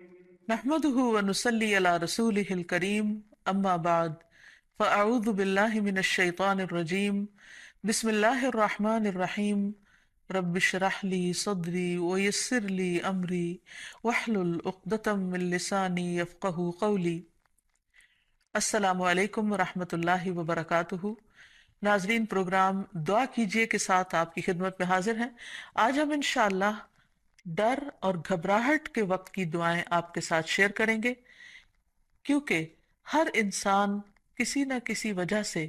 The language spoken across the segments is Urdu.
نحمده ونصلي على رسوله الكريم أما بعد فأعوذ بالله من الشيطان الرجيم بسم الله الرحمن الرحيم رب اشرح لي صدري ويسر لي أمري واحلل عقدة من لساني يفقه قولي. السلام علیکم ورحمۃ اللہ وبرکاتہ. ناظرین، پروگرام دعا کیجئے کے ساتھ آپ کی خدمت میں حاضر ہیں. آج ہم انشاءاللہ ڈر اور گھبراہٹ کے وقت کی دعائیں آپ کے ساتھ شیئر کریں گے، کیونکہ ہر انسان کسی نہ کسی وجہ سے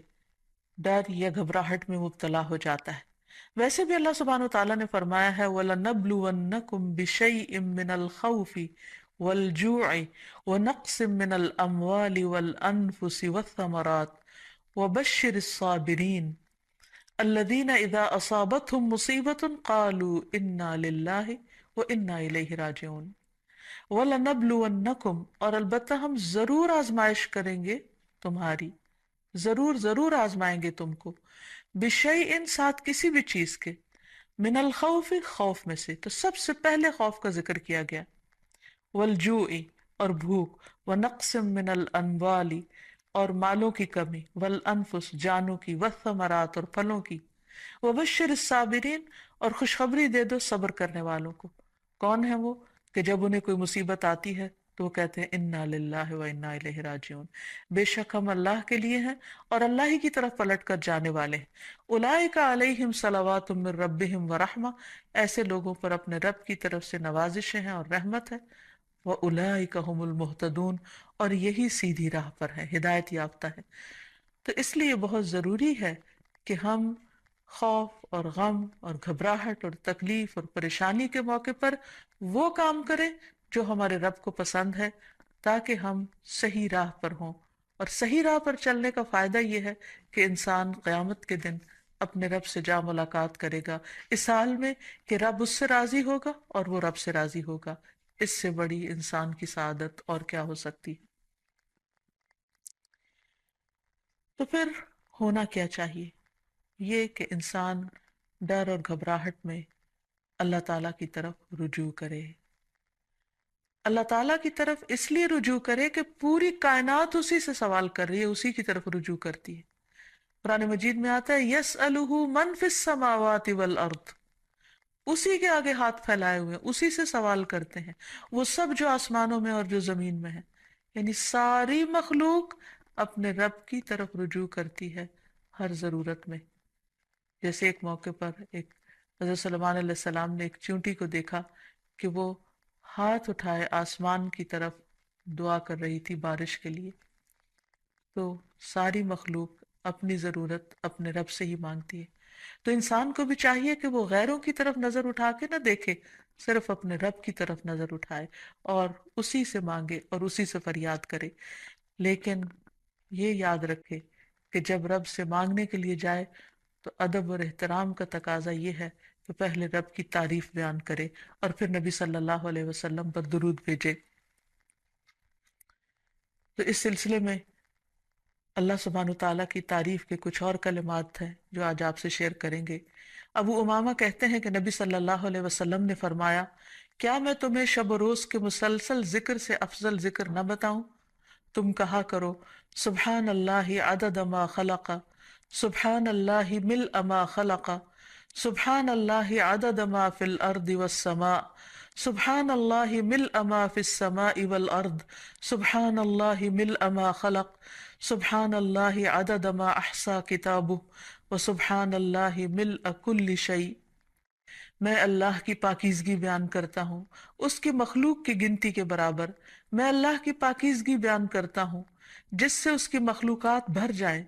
ڈر یا گھبراہٹ میں مبتلا ہو جاتا ہے. ویسے بھی اللہ سبحانہ وتعالیٰ نے فرمایا ہے وَلَنَبْلُوَنَّكُمْ بِشَيْءٍ مِّنَ الْخَوْفِ وَالْجُوعِ وَنَقْصٍ مِّنَ الْأَمْوَالِ وَالْأَنفُسِ وَالثَّمَرَاتِ وَبَشِّرِ الصَّابِرِينَ الَّذِينَ إِذَا أَصَابَتْهُمْ مُصِيبَةٌ قَالُوا إِنَّا لِلَّهِ وَإِنَّا إِلَيْهِ رَاجِعُونَ. وَلَنَبْلُوَنَّكُمْ، اور البتہ ہم ضرور آزمائش کریں گے تمہاری، ضرور آزمائیں گے تم کو، بشیء، ساتھ کسی بھی چیز کے، من الخوف، خوف میں سے، تو سب سے پہلے خوف کا ذکر کیا گیا، والجوع، اور بھوک، ونقص من الاموال، اور مالوں کی کمی، والانفس، جانوں کی، والثمرات، اور پھلوں کی، وبشر الصابرین، اور خوشخبری دے دو صبر کرنے والوں کو. کون ہے وہ کہ جب انہیں کوئی مصیبت آتی ہے تو وہ کہتے ہیں انا للہ و انا الیہ راجعون، بے شک ہم اللہ کے لیے ہیں اور اللہ ہی کی طرف پلٹ کر جانے والے ہیں. اولئک علیہم صلوات من ربہم ورحمہ، ایسے لوگوں پر اپنے رب کی طرف سے نوازشیں ہیں اور رحمت ہے. وَأُولَئِكَ هُمُ الْمُهْتَدُونَ، اور یہی سیدھی راہ پر ہے، ہدایت یافتہ ہے. تو اس لیے بہت ضروری ہے کہ ہم خوف اور غم اور گھبراہٹ اور تکلیف اور پریشانی کے موقع پر وہ کام کریں جو ہمارے رب کو پسند ہے، تاکہ ہم صحیح راہ پر ہوں. اور صحیح راہ پر چلنے کا فائدہ یہ ہے کہ انسان قیامت کے دن اپنے رب سے جا ملاقات کرے گا، اس حال میں کہ رب اس سے راضی ہوگا اور وہ رب سے راضی ہوگا. اس سے بڑی انسان کی سعادت اور کیا ہو سکتی ہے؟ تو پھر ہونا کیا چاہیے؟ یہ کہ انسان ڈر اور گھبراہٹ میں اللہ تعالیٰ کی طرف رجوع کرے. اللہ تعالیٰ کی طرف اس لیے رجوع کرے کہ پوری کائنات اسی سے سوال کر رہی ہے، اسی کی طرف رجوع کرتی ہے. قرآن مجید میں آتا ہے یسألہ من فی السماوات والارض، اسی کے آگے ہاتھ پھیلائے ہوئے ہیں، اسی سے سوال کرتے ہیں وہ سب جو آسمانوں میں اور جو زمین میں ہے. یعنی ساری مخلوق اپنے رب کی طرف رجوع کرتی ہے ہر ضرورت میں. جیسے ایک موقع پر ایک حضرت سلیمان علیہ السلام نے ایک چونٹی کو دیکھا کہ وہ ہاتھ اٹھائے آسمان کی طرف دعا کر رہی تھی بارش کے لیے. تو ساری مخلوق اپنی ضرورت اپنے رب سے ہی مانگتی ہے. تو انسان کو بھی چاہیے کہ وہ غیروں کی طرف نظر اٹھا کے نہ دیکھے، صرف اپنے رب کی طرف نظر اٹھائے اور اسی سے مانگے اور اسی سے فریاد کرے. لیکن یہ یاد رکھے کہ جب رب سے مانگنے کے لیے جائے تو ادب اور احترام کا تقاضا یہ ہے کہ پہلے رب کی تعریف بیان کرے اور پھر نبی صلی اللہ علیہ وسلم پر درود بھیجے. تو اس سلسلے میں اللہ سبحانہ تعالیٰ کی تعریف کے کچھ اور کلمات ہیں جو آج آپ سے شیئر کریں گے. ابو امامہ کہتے ہیں کہ نبی صلی اللہ علیہ وسلم نے فرمایا، کیا میں تمہیں شب و روز کے مسلسل ذکر سے افضل ذکر نہ بتاؤں؟ تم کہا کرو سبحان اللہ عدد ما خلق، سبحان اللہ ملء ما خلق، سبحان اللہ عدد ما فی الارض والسماء، سبحان اللہ ملء ما فی السماء والارض، سبحان اللہ ملء ما خلق، سبحان اللہ عدد ما احصا کتابہ، وسبحان اللہ ملء کل شیء. میں اللہ کی پاکیزگی بیان کرتا ہوں اس کی مخلوق کی گنتی کے برابر. میں اللہ کی پاکیزگی بیان کرتا ہوں جس سے اس کی مخلوقات بھر جائیں.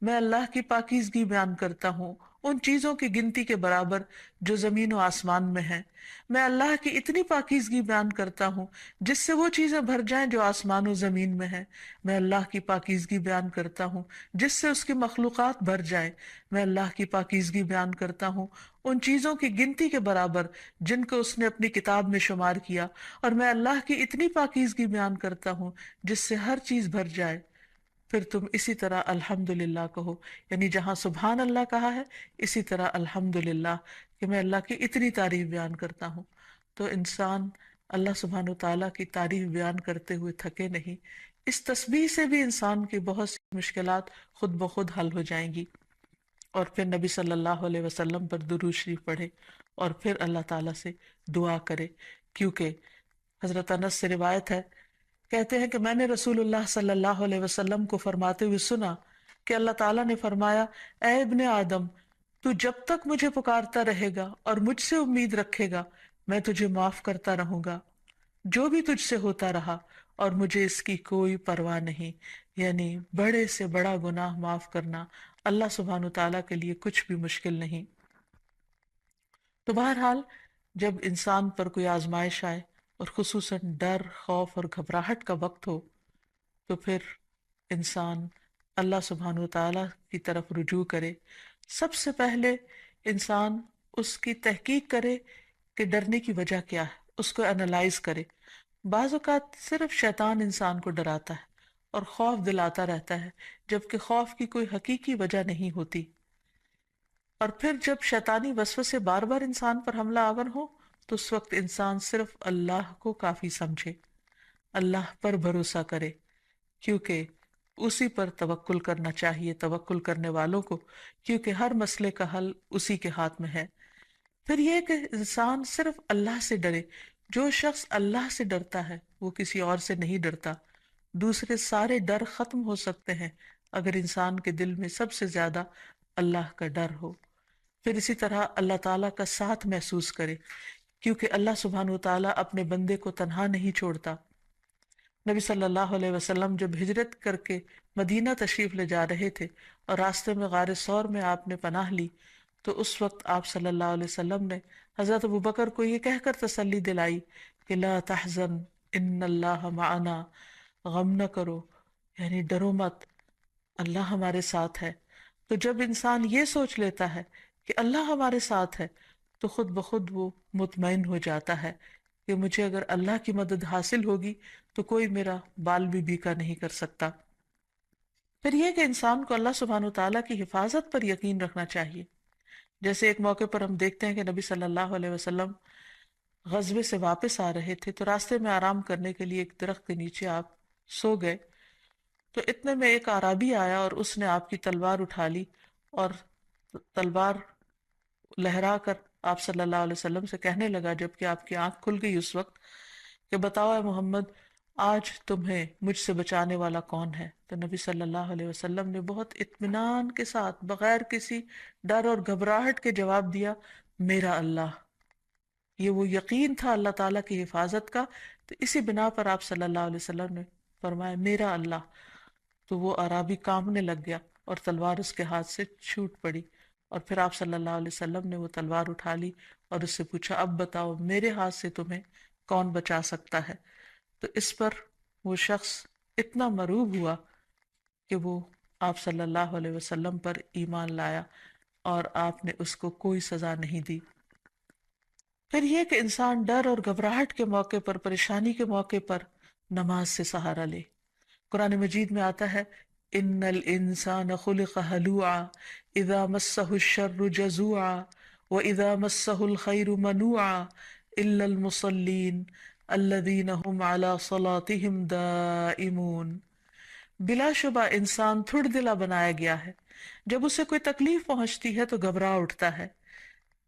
میں اللہ کی پاکیزگی بیان کرتا ہوں ان چیزوں کی گنتی کے برابر جو زمین و آسمان میں ہیں. میں اللہ کی اتنی پاکیزگی بیان کرتا ہوں جس سے وہ چیزیں بھر جائیں جو آسمان و زمین میں ہیں. میں اللہ کی پاکیزگی بیان کرتا ہوں جس سے اس کی مخلوقات بھر جائیں. میں اللہ کی پاکیزگی بیان کرتا ہوں ان چیزوں کی گنتی کے برابر جن کو اس نے اپنی کتاب میں شمار کیا. اور میں اللہ کی اتنی پاکیزگی بیان کرتا ہوں جس سے ہر چیز بھر جائے. پھر تم اسی طرح الحمدللہ کہو، یعنی جہاں سبحان اللہ کہا ہے اسی طرح الحمدللہ کہ میں اللہ کی اتنی تعریف بیان کرتا ہوں. تو انسان اللہ سبحانہ تعالیٰ کی تعریف بیان کرتے ہوئے تھکے نہیں۔ اس تسبیح سے بھی انسان کی بہت سی مشکلات خود بخود حل ہو جائیں گی، اور پھر نبی صلی اللہ علیہ وسلم پر درود شریف پڑھے اور پھر اللہ تعالیٰ سے دعا کرے، کیونکہ حضرت انس سے روایت ہے، کہتے ہیں کہ میں نے رسول اللہ صلی اللہ علیہ وسلم کو فرماتے ہوئے سنا کہ اللہ تعالیٰ نے فرمایا، اے ابن آدم، تو جب تک مجھے پکارتا رہے گا اور مجھ سے امید رکھے گا، میں تجھے معاف کرتا رہوں گا جو بھی تجھ سے ہوتا رہا، اور مجھے اس کی کوئی پرواہ نہیں۔ یعنی بڑے سے بڑا گناہ معاف کرنا اللہ سبحانہ تعالیٰ کے لیے کچھ بھی مشکل نہیں۔ تو بہرحال جب انسان پر کوئی آزمائش آئے اور خصوصاً ڈر، خوف اور گھبراہٹ کا وقت ہو، تو پھر انسان اللہ سبحانہ تعالیٰ کی طرف رجوع کرے۔ سب سے پہلے انسان اس کی تحقیق کرے کہ ڈرنے کی وجہ کیا ہے، اس کو انالائز کرے۔ بعض اوقات صرف شیطان انسان کو ڈراتا ہے اور خوف دلاتا رہتا ہے، جبکہ خوف کی کوئی حقیقی وجہ نہیں ہوتی۔ اور پھر جب شیطانی وسوسے بار بار انسان پر حملہ آور ہو، تو اس وقت انسان صرف اللہ کو کافی سمجھے، اللہ پر بھروسہ کرے، کیونکہ اسی پر توکل کرنا چاہیے توکل کرنے والوں کو، کیونکہ ہر مسئلے کا حل اسی کے ہاتھ میں ہے۔ پھر یہ کہ انسان صرف اللہ سے ڈرے۔ جو شخص اللہ سے ڈرتا ہے وہ کسی اور سے نہیں ڈرتا۔ دوسرے سارے ڈر ختم ہو سکتے ہیں اگر انسان کے دل میں سب سے زیادہ اللہ کا ڈر ہو۔ پھر اسی طرح اللہ تعالیٰ کا ساتھ محسوس کرے، کیونکہ اللہ سبحانہ وتعالیٰ اپنے بندے کو تنہا نہیں چھوڑتا۔ نبی صلی اللہ علیہ وسلم جب ہجرت کر کے مدینہ تشریف لے جا رہے تھے اور راستے میں غار ثور میں آپ نے پناہ لی، تو اس وقت آپ صلی اللہ علیہ وسلم نے حضرت ابوبکر کو یہ کہہ کر تسلی دلائی کہ لا تحزن ان اللہ معنا، غم نہ کرو، یعنی ڈرو مت، اللہ ہمارے ساتھ ہے۔ تو جب انسان یہ سوچ لیتا ہے کہ اللہ ہمارے ساتھ ہے، تو خود بخود وہ مطمئن ہو جاتا ہے کہ مجھے اگر اللہ کی مدد حاصل ہوگی تو کوئی میرا بال بھی بیکا نہیں کر سکتا۔ پھر یہ کہ انسان کو اللہ سبحانہ وتعالیٰ کی حفاظت پر یقین رکھنا چاہیے۔ جیسے ایک موقع پر ہم دیکھتے ہیں کہ نبی صلی اللہ علیہ وسلم غزوے سے واپس آ رہے تھے، تو راستے میں آرام کرنے کے لیے ایک درخت کے نیچے آپ سو گئے، تو اتنے میں ایک اعرابی آیا اور اس نے آپ کی تلوار اٹھا لی اور تلوار لہرا کر آپ صلی اللہ علیہ وسلم سے کہنے لگا، جبکہ آپ کی آنکھ کھل گئی اس وقت، کہ بتاؤ اے محمد، آج تمہیں مجھ سے بچانے والا کون ہے؟ تو نبی صلی اللہ علیہ وسلم نے بہت اطمینان کے ساتھ بغیر کسی ڈر اور گھبراہٹ کے جواب دیا، میرا اللہ۔ یہ وہ یقین تھا اللہ تعالیٰ کی حفاظت کا، تو اسی بنا پر آپ صلی اللہ علیہ وسلم نے فرمایا میرا اللہ۔ تو وہ اعرابی کانپنے لگ گیا اور تلوار اس کے ہاتھ سے چھوٹ پڑی، اور پھر آپ صلی اللہ علیہ وسلم نے وہ تلوار اٹھا لی اور اس سے پوچھا، اب بتاؤ میرے ہاتھ سے تمہیں کون بچا سکتا ہے؟ تو اس پر وہ شخص اتنا مرعوب ہوا کہ وہ آپ صلی اللہ علیہ وسلم پر ایمان لایا اور آپ نے اس کو کوئی سزا نہیں دی۔ پھر یہ کہ انسان ڈر اور گھبراہٹ کے موقع پر، پریشانی کے موقع پر نماز سے سہارا لے۔ قرآن مجید میں آتا ہے، ان الانسان خلق ہلوعا اذا مسہ الشر جزوعا واذا مسہ الخیر منوعا الا المصلین الذین هم علی صلاتهم دائمون۔ بلا شبہ انسان تھڑ دلا بنایا گیا ہے، جب اسے کوئی تکلیف پہنچتی ہے تو گھبرا اٹھتا ہے،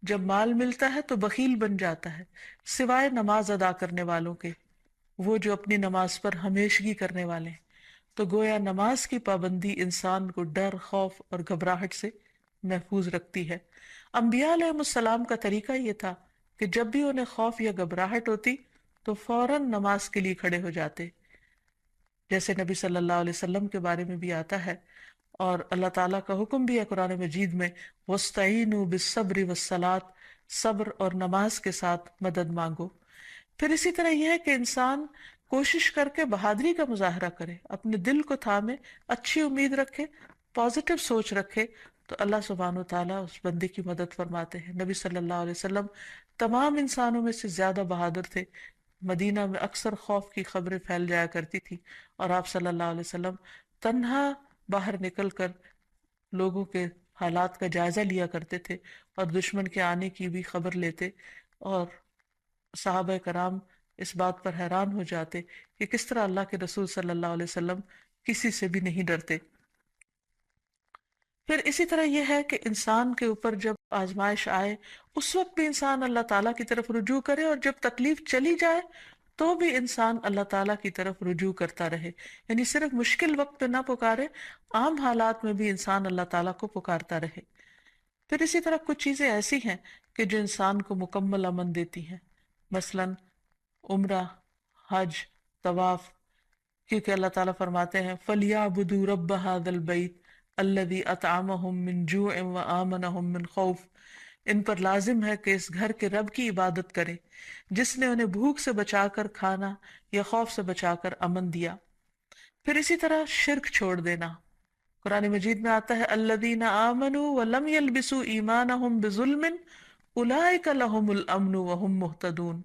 جب مال ملتا ہے تو بخیل بن جاتا ہے، سوائے نماز ادا کرنے والوں کے، وہ جو اپنی نماز پر ہمیشگی کرنے والے ہیں۔ تو گویا نماز کی پابندی انسان کو ڈر، خوف اور گھبراہٹ سے محفوظ رکھتی ہے۔ انبیاء علیہ السلام کا طریقہ یہ تھا کہ جب بھی انہیں خوف یا گھبراہٹ ہوتی تو فوراً نماز کے لیے کھڑے ہو جاتے، جیسے نبی صلی اللہ علیہ وسلم کے بارے میں بھی آتا ہے، اور اللہ تعالیٰ کا حکم بھی ہے قرآن مجید میں، وَاسْتَعِینُوا بِالصَّبْرِ وَالصَّلَاةِ، صبر اور نماز کے ساتھ مدد مانگو۔ پھر اسی طرح یہ ہے کہ انسان کوشش کر کے بہادری کا مظاہرہ کرے، اپنے دل کو تھامے، اچھی امید رکھے، پازیٹیو سوچ رکھے، تو اللہ سبحانہ و تعالیٰ اس بندے کی مدد فرماتے ہیں۔ نبی صلی اللہ علیہ وسلم تمام انسانوں میں سے زیادہ بہادر تھے۔ مدینہ میں اکثر خوف کی خبریں پھیل جایا کرتی تھی، اور آپ صلی اللہ علیہ وسلم تنہا باہر نکل کر لوگوں کے حالات کا جائزہ لیا کرتے تھے اور دشمن کے آنے کی بھی خبر لیتے، اور صحابہ کرام اس بات پر حیران ہو جاتے کہ کس طرح اللہ کے رسول صلی اللہ علیہ وسلم کسی سے بھی نہیں ڈرتے۔ پھر اسی طرح یہ ہے کہ انسان کے اوپر جب آزمائش آئے اس وقت بھی انسان اللہ تعالیٰ کی طرف رجوع کرے، اور جب تکلیف چلی جائے تو بھی انسان اللہ تعالیٰ کی طرف رجوع کرتا رہے، یعنی صرف مشکل وقت پہ نہ پکارے، عام حالات میں بھی انسان اللہ تعالیٰ کو پکارتا رہے۔ پھر اسی طرح کچھ چیزیں ایسی ہیں کہ جو انسان کو مکمل امن دیتی ہیں، مثلا عمرہ، حج، طواف، کیونکہ اللہ تعالیٰ فرماتے ہیں فَلْيَعْبُدُوا رَبَّ هَذَا الْبَيْتِ الَّذِي أَطْعَمَهُم مِّن جُوعٍ وَآمَنَهُم مِّن خَوْفٍ، ان پر لازم ہے کہ اس گھر کے رب کی عبادت کریں جس نے انہیں بھوک سے بچا کر کھانا یا خوف سے بچا کر امن دیا۔ پھر اسی طرح شرک چھوڑ دینا، قرآن مجید میں آتا ہے الذین آمنوا ولم یلبسوا ایمانہم بظلم اولئک لہم الامن وہم مہتدون،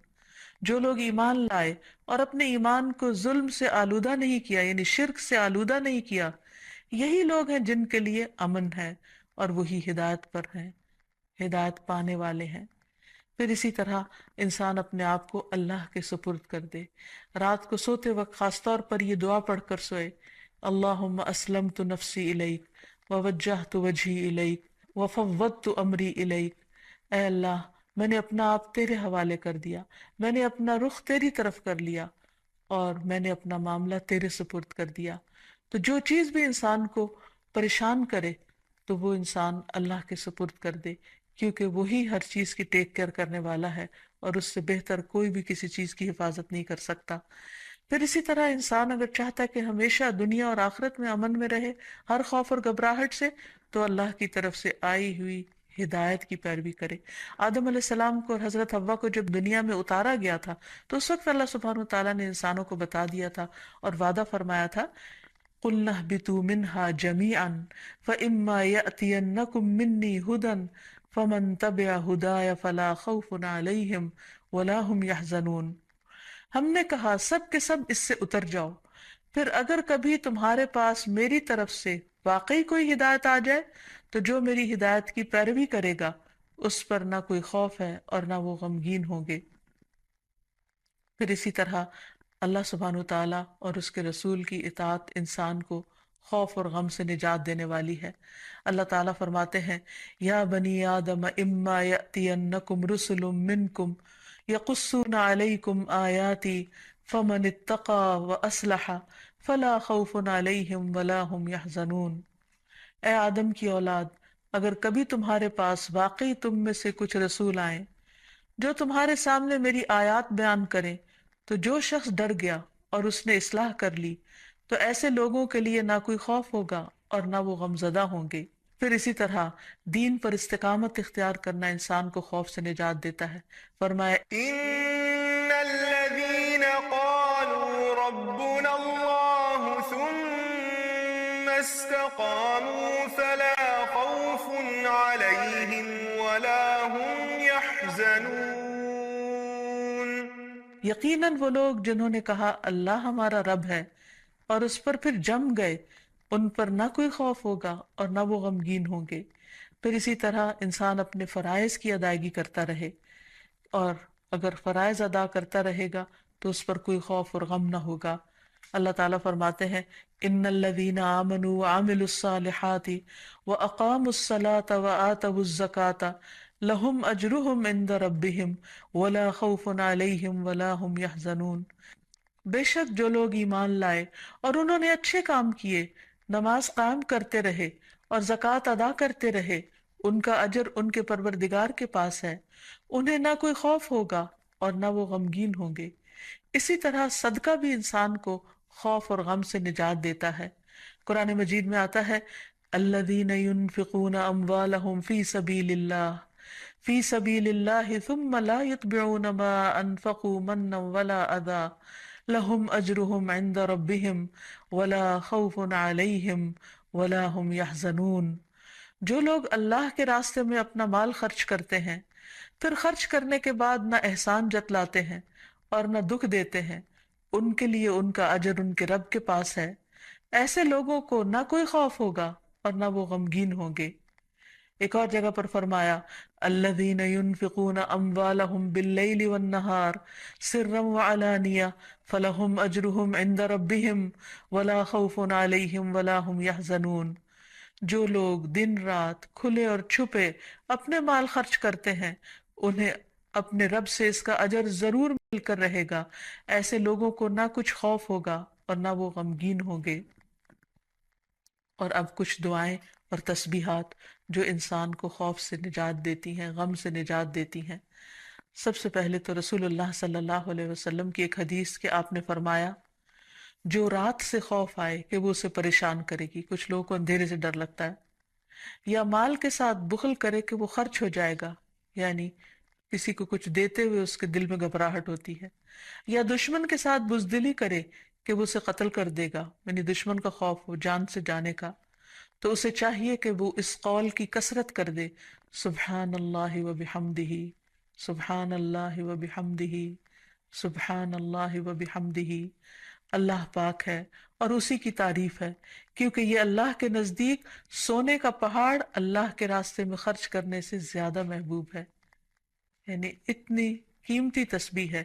جو لوگ ایمان لائے اور اپنے ایمان کو ظلم سے آلودہ نہیں کیا، یعنی شرک سے آلودہ نہیں کیا، یہی لوگ ہیں جن کے لیے امن ہے اور وہی ہدایت پر ہیں، ہدایت پانے والے ہیں۔ پھر اسی طرح انسان اپنے آپ کو اللہ کے سپرد کر دے، رات کو سوتے وقت خاص طور پر یہ دعا پڑھ کر سوئے، اللہم اسلمت نفسی الیک ووجہت وجہی الیک وفوضت امری الیک، اے اللہ میں نے اپنا آپ تیرے حوالے کر دیا، میں نے اپنا رخ تیری طرف کر لیا اور میں نے اپنا معاملہ تیرے سپرد کر دیا۔ تو جو چیز بھی انسان کو پریشان کرے تو وہ انسان اللہ کے سپرد کر دے، کیونکہ وہی ہر چیز کی ٹیک کیئر کرنے والا ہے اور اس سے بہتر کوئی بھی کسی چیز کی حفاظت نہیں کر سکتا۔ پھر اسی طرح انسان اگر چاہتا ہے کہ ہمیشہ دنیا اور آخرت میں امن میں رہے ہر خوف اور گھبراہٹ سے، تو اللہ کی طرف سے آئی ہوئی ہدایت کی پیروی کرے۔ آدم علیہ السلام کو اور حضرت حوا کو جب دنیا میں اتارا گیا تھا تو اس وقت اللہ سبحانہ وتعالیٰ نے انسانوں کو بتا دیا تھا اور وعدہ فرمایا تھا قُلْنَا اهْبِطُوا مِنْهَا جَمِيعًا فَإِمَّا يَأْتِيَنَّكُم مِّنِّي هُدًى فَمَن تَبِعَ هُدَايَ فَلَا خَوْفٌ عَلَيْهِمْ وَلَا هُمْ يَحْزَنُونَ۔ ہم نے کہا سب کے سب اس سے اتر جاؤ، پھر اگر کبھی تمہارے پاس میری طرف سے واقعی کوئی ہدایت آ جائے تو جو میری ہدایت کی پیروی کرے گا اس پر نہ کوئی خوف ہے اور نہ وہ غمگین ہوں گے۔ پھر اسی طرح اللہ سبحانہ تعالیٰ اور اس کے رسول کی اطاعت انسان کو خوف اور غم سے نجات دینے والی ہے۔ اللہ تعالیٰ فرماتے ہیں یا بنی آدم اما یأتینکم رسل منکم یقصون علیکم آیاتی فمن اتقی واصلح فلا خوف علیہم ولا هم یحزنون۔ اے آدم کی اولاد، اگر کبھی تمہارے پاس واقعی تم میں سے کچھ رسول آئیں جو تمہارے سامنے میری آیات بیان کریں، تو جو شخص ڈر گیا اور اس نے اصلاح کر لی تو ایسے لوگوں کے لیے نہ کوئی خوف ہوگا اور نہ وہ غمزدہ ہوں گے۔ پھر اسی طرح دین پر استقامت اختیار کرنا انسان کو خوف سے نجات دیتا ہے۔ فرمایا ان الذين قالوا ربنا الله ثم استقاموا فلا خوف عليهم ولا هم يحزنون۔ یقیناً وہ لوگ جنہوں نے کہا اللہ ہمارا رب ہے اور اس پر پھر جم گئے، ان پر نہ کوئی خوف ہوگا اور نہ وہ غمگین ہوں گے۔ پھر اسی طرح انسان اپنے فرائض کی ادائیگی کرتا رہے، اور اگر فرائض ادا کرتا رہے گا تو اس پر کوئی خوف اور غم نہ ہوگا۔ اللہ تعالیٰ فرماتے ہیں ان الذین آمنوا وعملوا الصالحات واقاموا الصلاة وآتوا الزکاة لہم اجرہم عند ربہم ولا خوف علیہم ولا ہم یحزنون۔ بے شک جو لوگ ایمان لائے اور انہوں نے اچھے کام کیے، نماز قائم کرتے رہے اور زکوٰۃ ادا کرتے رہے، ان کا اجر ان کے پروردگار کے پاس ہے، انہیں نہ کوئی خوف ہوگا اور نہ وہ غمگین ہوں گے۔ اسی طرح صدقہ بھی انسان کو خوف اور غم سے نجات دیتا ہے۔ قرآن مجید میں آتا ہے الذین ينفقون اموالهم فی سبیل اللہ ثم لا يتبعون ما انفقوا منا ولا اذى لهم اجرهم عند ربهم ولا خوف عليهم ولا هم يحزنون۔ جو لوگ اللہ کے راستے میں اپنا مال خرچ کرتے ہیں، پھر خرچ کرنے کے بعد نہ احسان جتلاتے ہیں اور نہ دکھ دیتے ہیں، ان کے لیے ان کا اجر ان کے رب کے پاس ہے۔ ایسے لوگوں کو نہ کوئی خوف ہوگا اور نہ وہ غمگین ہوں گے۔ ایک اور جگہ پر فرمایا الذین ينفقون اموالهم باللیل والنہار سرا وعلانیہ فلہم اجرہم عند ربہم ولا خوف علیہم ولا هم يحزنون، جو لوگ دن رات کھلے اور چھپے اپنے مال خرچ کرتے ہیں انہیں اپنے رب سے اس کا اجر ضرور مل کر رہے گا، ایسے لوگوں کو نہ کچھ خوف ہوگا اور نہ وہ غمگین ہوں گے۔ اور اب کچھ دعائیں اور تسبیحات جو انسان کو خوف سے نجات دیتی ہیں، غم سے نجات دیتی ہیں۔ سب سے پہلے تو رسول اللہ صلی اللہ علیہ وسلم کی ایک حدیث کہ آپ نے فرمایا جو رات سے خوف آئے کہ وہ اسے پریشان کرے گی، کچھ لوگوں کو اندھیرے سے ڈر لگتا ہے، یا مال کے ساتھ بخل کرے کہ وہ خرچ ہو جائے گا، یعنی کسی کو کچھ دیتے ہوئے اس کے دل میں گھبراہٹ ہوتی ہے، یا دشمن کے ساتھ بزدلی کرے کہ وہ اسے قتل کر دے گا، یعنی دشمن کا خوف ہو جان سے جانے کا، تو اسے چاہیے کہ وہ اس قول کی کثرت کر دے سبحان اللہ و بحمدہ، سبحان اللہ و بحمدہ، سبحان اللہ و بحمدہ۔ اللہ پاک ہے اور اسی کی تعریف ہے، کیونکہ یہ اللہ کے نزدیک سونے کا پہاڑ اللہ کے راستے میں خرچ کرنے سے زیادہ محبوب ہے۔ یعنی اتنی قیمتی تسبیح ہے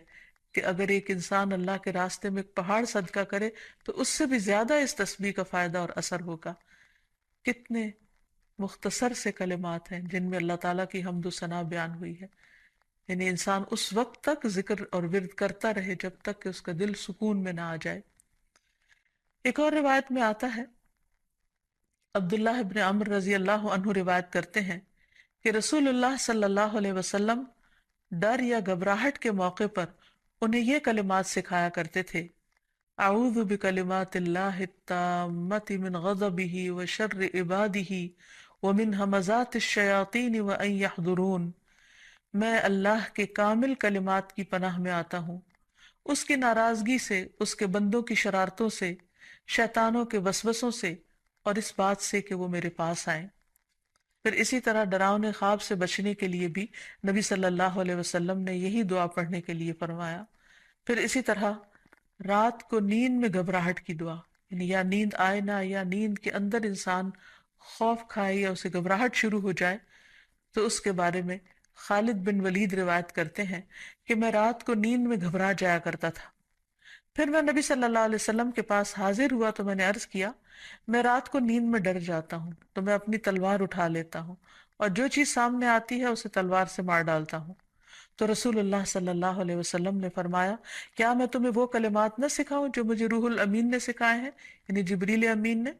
کہ اگر ایک انسان اللہ کے راستے میں ایک پہاڑ صدقہ کرے تو اس سے بھی زیادہ اس تسبیح کا فائدہ اور اثر ہوگا۔ کتنے مختصر سے کلمات ہیں جن میں اللہ تعالیٰ کی حمد و ثنا بیان ہوئی ہے، یعنی انسان اس وقت تک ذکر اور ورد کرتا رہے جب تک کہ اس کا دل سکون میں نہ آ جائے۔ ایک اور روایت میں آتا ہے، عبداللہ ابن عمر رضی اللہ عنہ روایت کرتے ہیں کہ رسول اللہ صلی اللہ علیہ وسلم ڈر یا گھبراہٹ کے موقع پر انہیں یہ کلمات سکھایا کرتے تھے، اعوذ بکلمات اللہ التامۃ من غضبہ وشر عبادہ ومن ہمزات الشیاطین وان یحضرون، میں اللہ کے کامل کلمات کی پناہ میں آتا ہوں، اس کی ناراضگی سے، اس کے بندوں کی شرارتوں سے، شیطانوں کے وسوسوں سے، اور اس بات سے کہ وہ میرے پاس آئیں۔ پھر اسی طرح ڈراؤنے خواب سے بچنے کے لیے بھی نبی صلی اللہ علیہ وسلم نے یہی دعا پڑھنے کے لیے فرمایا۔ پھر اسی طرح رات کو نیند میں گھبراہٹ کی دعا، یعنی یا نیند آئے نہ، یا نیند کے اندر انسان خوف کھائے یا اسے گھبراہٹ شروع ہو جائے، تو اس کے بارے میں خالد بن ولید روایت کرتے ہیں کہ میں رات کو نیند میں گھبرا جایا کرتا تھا، پھر میں نبی صلی اللہ علیہ وسلم کے پاس حاضر ہوا تو میں نے عرض کیا میں رات کو نیند میں ڈر جاتا ہوں تو میں اپنی تلوار اٹھا لیتا ہوں اور جو چیز سامنے آتی ہے اسے تلوار سے مار ڈالتا ہوں، تو رسول اللہ صلی اللہ علیہ وسلم نے فرمایا کیا میں تمہیں وہ کلمات نہ سکھاؤں جو مجھے روح الامین نے سکھائے ہیں، یعنی جبریل امین نے؟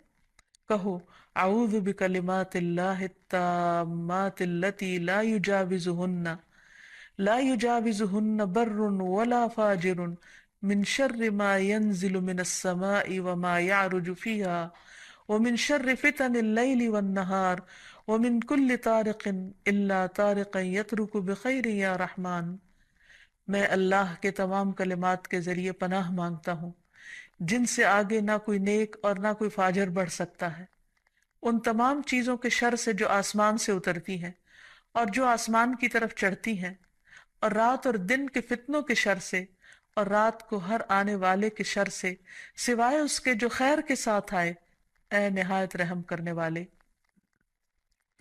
کہو اعوذ بکلمات اللہ التامات التی لا يجاوزهن بر ولا فاجر من شر ما ينزل من السماء وما يعرج فيها ومن شر فتن الليل والنهار ومن كل طارق الا طارقا يطرق بخير يا رحمن۔ میں اللہ کے تمام کلمات کے ذریعے پناہ مانگتا ہوں جن سے آگے نہ کوئی نیک اور نہ کوئی فاجر بڑھ سکتا ہے، ان تمام چیزوں کے شر سے جو آسمان سے اترتی ہیں اور جو آسمان کی طرف چڑھتی ہیں، اور رات اور دن کے فتنوں کے شر سے، اور رات کو ہر آنے والے کے شر سے، سوائے اس کے جو خیر کے ساتھ آئے، اے نہایت رحم کرنے والے۔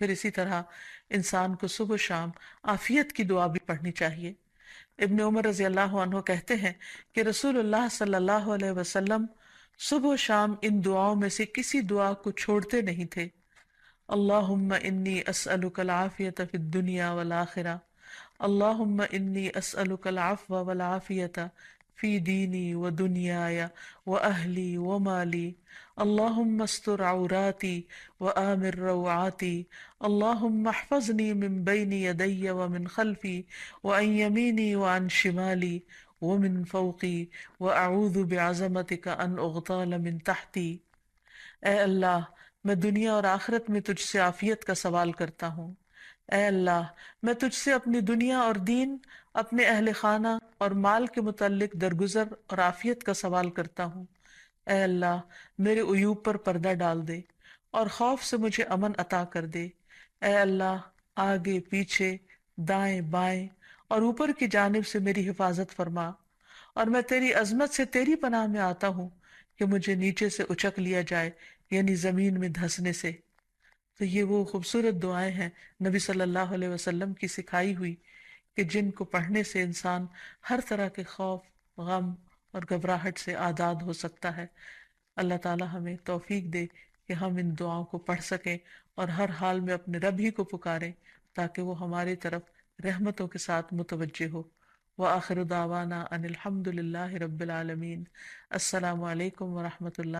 پھر اسی طرح انسان کو صبح و شام عافیت کی دعا بھی پڑھنی چاہیے۔ ابن عمر رضی اللہ عنہ کہتے ہیں کہ رسول اللہ صلی اللہ علیہ وسلم صبح و شام ان دعاؤں میں سے کسی دعا کو چھوڑتے نہیں تھے۔ اللہم انی اسألک العافیت فی الدنیا والآخرہ، اللہم انی اسألک العفو والعافیت فی دینی و دنیای و اہلی و مالی، اللہم استر عوراتی و آمر روعاتی، اللہم احفظنی من بین یدی و من خلفی و عن یمینی و عن شمالی ومن فوقی واعوذ بعظمتک ان اغتال من تحتی۔ اے اللہ میں دنیا اور آخرت میں تجھ سے عافیت کا سوال کرتا ہوں، اے اللہ میں تجھ سے اپنی دنیا اور دین، اپنے اہل خانہ اور مال کے متعلق درگزر اور عافیت کا سوال کرتا ہوں، اے اللہ میرے عیوب پر پردہ ڈال دے اور خوف سے مجھے امن عطا کر دے، اے اللہ آگے پیچھے دائیں بائیں اور اوپر کی جانب سے میری حفاظت فرما، اور میں تیری عظمت سے تیری پناہ میں آتا ہوں کہ مجھے نیچے سے اچک لیا جائے، یعنی زمین میں دھنسنے سے۔ تو یہ وہ خوبصورت دعائیں ہیں نبی صلی اللہ علیہ وسلم کی سکھائی ہوئی، کہ جن کو پڑھنے سے انسان ہر طرح کے خوف، غم اور گھبراہٹ سے آزاد ہو سکتا ہے۔ اللہ تعالی ہمیں توفیق دے کہ ہم ان دعاؤں کو پڑھ سکیں اور ہر حال میں اپنے رب ہی کو پکاریں، تاکہ وہ ہماری طرف رحمتوں کے ساتھ متوجہ ہو۔ وآخر دعوانا ان الحمد للہ رب العالمین۔ السلام علیکم ورحمۃ اللہ۔